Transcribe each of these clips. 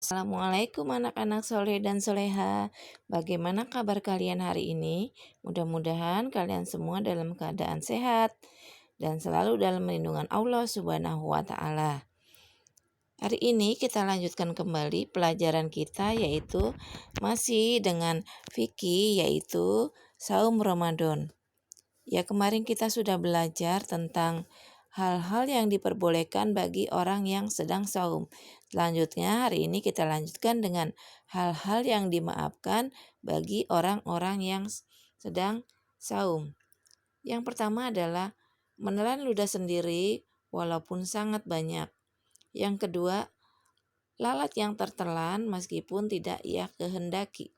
Assalamualaikum anak-anak soleh dan soleha. Bagaimana kabar kalian hari ini? Mudah-mudahan kalian semua dalam keadaan sehat dan selalu dalam lindungan Allah Subhanahu wa Ta'ala. Hari ini kita lanjutkan kembali pelajaran kita, yaitu masih dengan fikih, yaitu saum Ramadan. Ya, kemarin kita sudah belajar tentang hal-hal yang diperbolehkan bagi orang yang sedang saum. Selanjutnya hari ini kita lanjutkan dengan hal-hal yang dimaafkan bagi orang-orang yang sedang saum. Yang pertama adalah menelan ludah sendiri walaupun sangat banyak. Yang kedua, lalat yang tertelan meskipun tidak ia kehendaki.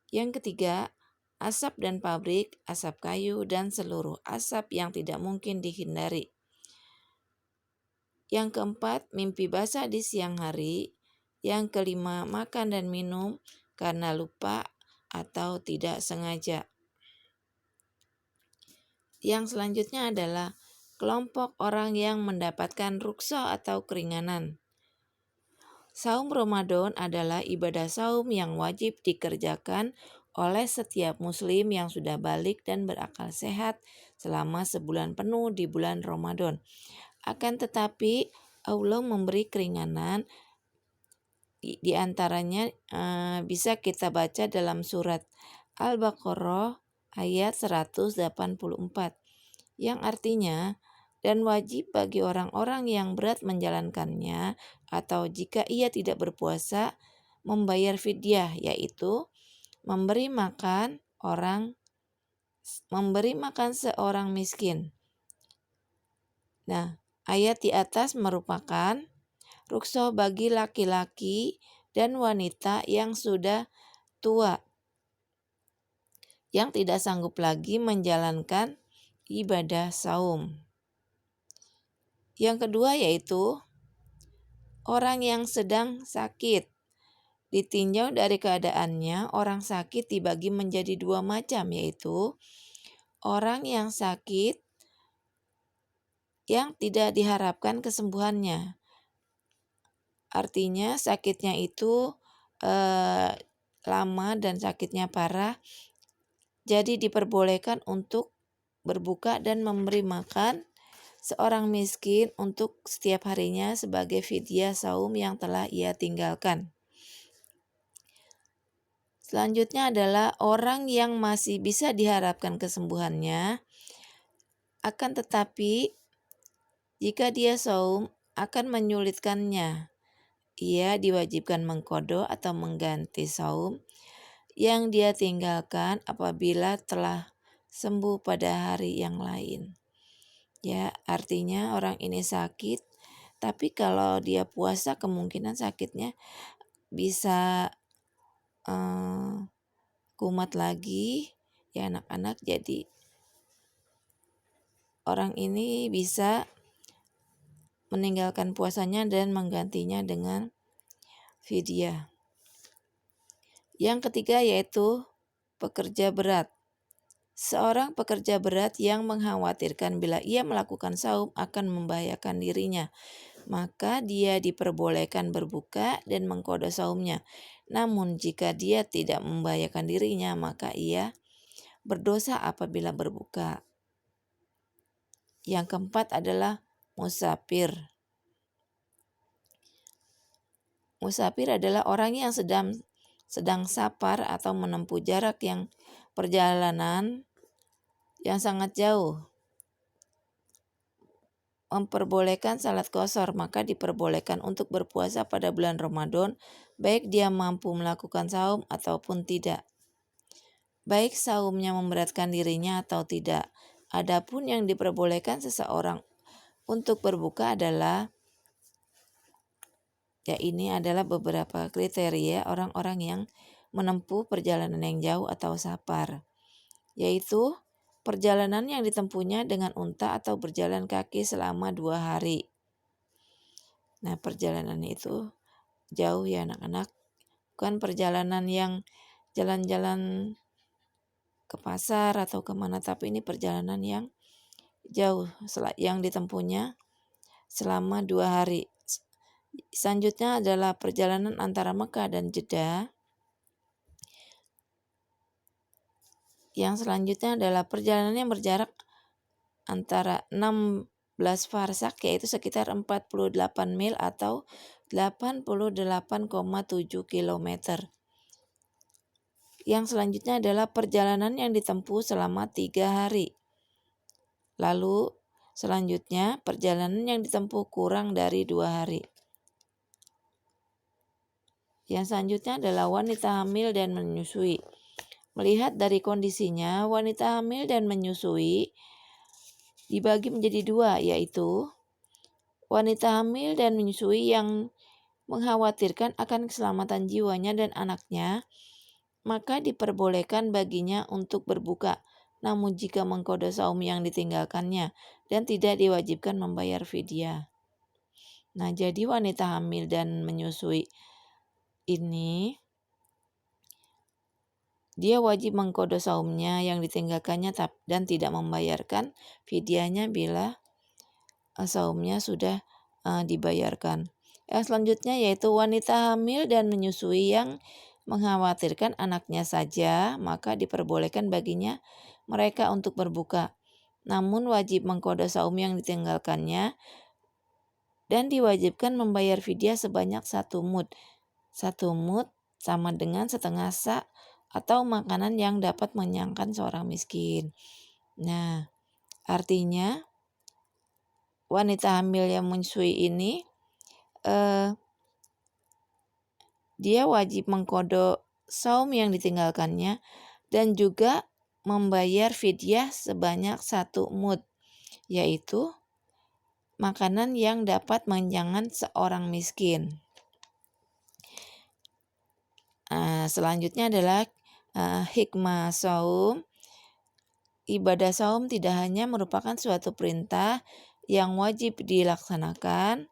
Yang ketiga, asap dan pabrik, asap kayu, dan seluruh asap yang tidak mungkin dihindari. Yang keempat, mimpi basah di siang hari. Yang kelima, makan dan minum karena lupa atau tidak sengaja. Yang selanjutnya adalah kelompok orang yang mendapatkan rukhsah atau keringanan. Saum Ramadan adalah ibadah saum yang wajib dikerjakan oleh setiap muslim yang sudah balik dan berakal sehat selama sebulan penuh di bulan Ramadan. Akan tetapi Allah memberi keringanan, di antaranya bisa kita baca dalam surat Al-Baqarah ayat 184 yang artinya, dan wajib bagi orang-orang yang berat menjalankannya atau jika ia tidak berpuasa membayar fidyah, yaitu memberi makan seorang miskin. Nah, ayat di atas merupakan rukhsah bagi laki-laki dan wanita yang sudah tua, yang tidak sanggup lagi menjalankan ibadah saum. Yang kedua yaitu orang yang sedang sakit. Ditinjau dari keadaannya, orang sakit dibagi menjadi dua macam, yaitu orang yang sakit yang tidak diharapkan kesembuhannya. Artinya sakitnya itu lama dan sakitnya parah, jadi diperbolehkan untuk berbuka dan memberi makan seorang miskin untuk setiap harinya sebagai fidyah saum yang telah ia tinggalkan. Selanjutnya adalah orang yang masih bisa diharapkan kesembuhannya, akan tetapi jika dia saum akan menyulitkannya. Ia diwajibkan mengqadha atau mengganti saum yang dia tinggalkan apabila telah sembuh pada hari yang lain. Ya, artinya orang ini sakit, tapi kalau dia puasa kemungkinan sakitnya bisa kumat lagi ya anak-anak. Jadi orang ini bisa meninggalkan puasanya dan menggantinya dengan fidyah. Yang ketiga yaitu pekerja berat. Seorang pekerja berat yang mengkhawatirkan bila ia melakukan saum akan membahayakan dirinya, maka dia diperbolehkan berbuka dan mengqadha saumnya. Namun jika dia tidak membahayakan dirinya, maka ia berdosa apabila berbuka. Yang keempat adalah musafir. Musafir adalah orang yang sedang safar atau menempuh jarak yang perjalanan yang sangat jauh. Memperbolehkan salat qashar, maka diperbolehkan untuk berpuasa pada bulan Ramadan, baik dia mampu melakukan saum ataupun tidak. Baik saumnya memberatkan dirinya atau tidak. Adapun yang diperbolehkan seseorang untuk berbuka adalah, ya ini adalah beberapa kriteria orang-orang yang menempuh perjalanan yang jauh atau safar, yaitu perjalanan yang ditempuhnya dengan unta atau berjalan kaki selama 2 hari. Nah, perjalanan itu jauh ya anak-anak, bukan perjalanan yang jalan-jalan ke pasar atau kemana, tapi ini perjalanan yang jauh yang ditempuhnya selama 2 hari. Selanjutnya adalah perjalanan antara Mekah dan Jeddah. Yang selanjutnya adalah perjalanan yang berjarak antara 16 farsak, yaitu sekitar 48 mil atau 88,7 km. Yang selanjutnya adalah perjalanan yang ditempuh selama 3 hari. Lalu selanjutnya perjalanan yang ditempuh kurang dari 2 hari. Yang selanjutnya adalah wanita hamil dan menyusui. Melihat dari kondisinya, wanita hamil dan menyusui dibagi menjadi 2, yaitu wanita hamil dan menyusui yang mengkhawatirkan akan keselamatan jiwanya dan anaknya, maka diperbolehkan baginya untuk berbuka. Namun jika mengqadha saum yang ditinggalkannya dan tidak diwajibkan membayar fidyah. Nah, jadi wanita hamil dan menyusui ini dia wajib mengqadha saumnya yang ditinggalkannya dan tidak membayarkan fidyahnya bila saumnya sudah dibayarkan. Yang selanjutnya yaitu wanita hamil dan menyusui yang mengkhawatirkan anaknya saja, maka diperbolehkan baginya mereka untuk berbuka. Namun wajib mengqadha saum yang ditinggalkannya dan diwajibkan membayar fidyah sebanyak 1 mud. 1 mud sama dengan setengah sa' atau makanan yang dapat mengenyangkan seorang miskin. Nah, artinya wanita hamil yang menyusui ini dia wajib mengqadha saum yang ditinggalkannya dan juga membayar fidyah sebanyak 1 mud, yaitu makanan yang dapat mengenyangkan seorang miskin. Selanjutnya adalah hikmah saum. Ibadah saum tidak hanya merupakan suatu perintah yang wajib dilaksanakan,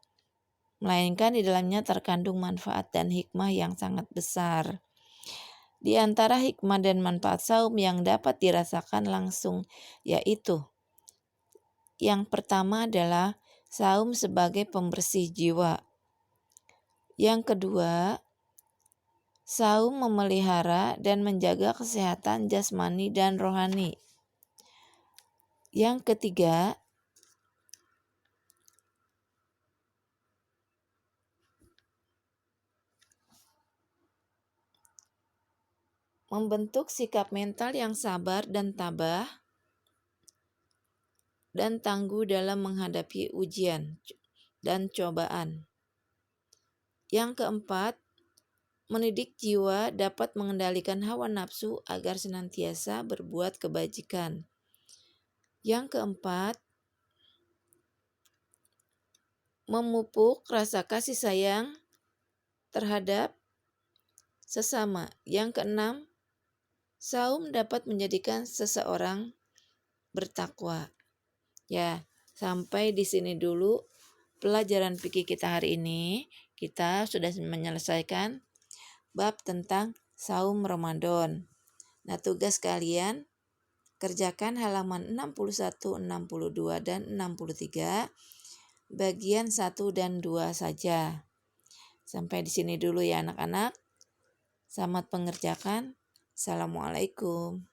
melainkan di dalamnya terkandung manfaat dan hikmah yang sangat besar. Di antara hikmah dan manfaat saum yang dapat dirasakan langsung yaitu yang pertama adalah saum sebagai pembersih jiwa. Yang kedua, saum memelihara dan menjaga kesehatan jasmani dan rohani. Yang ketiga, membentuk sikap mental yang sabar dan tabah dan tangguh dalam menghadapi ujian dan cobaan. Yang keempat, mendidik jiwa dapat mengendalikan hawa nafsu agar senantiasa berbuat kebajikan. Yang keempat, memupuk rasa kasih sayang terhadap sesama. Yang keenam, saum dapat menjadikan seseorang bertakwa. Ya, sampai di sini dulu pelajaran fikih kita hari ini. Kita sudah menyelesaikan bab tentang saum Ramadan. Nah, tugas kalian kerjakan halaman 61, 62, dan 63, bagian 1 dan 2 saja. Sampai di sini dulu ya anak-anak. Selamat mengerjakan. Assalamualaikum.